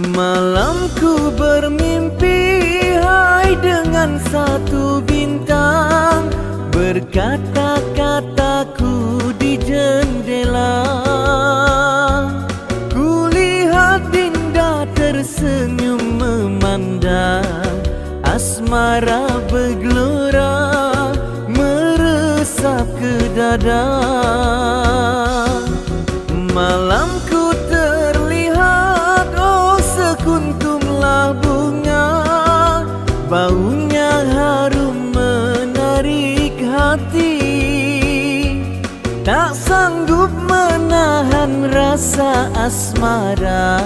Malamku bermimpi hai dengan satu bintang, berkata-kataku di jendela. Kulihat Dinda tersenyum memandang, asmara bergelora meresap ke dada. Malamku terlihat oh sekuntumlah bunga, baunya harum menarik hati. Tak sanggup menahan rasa asmara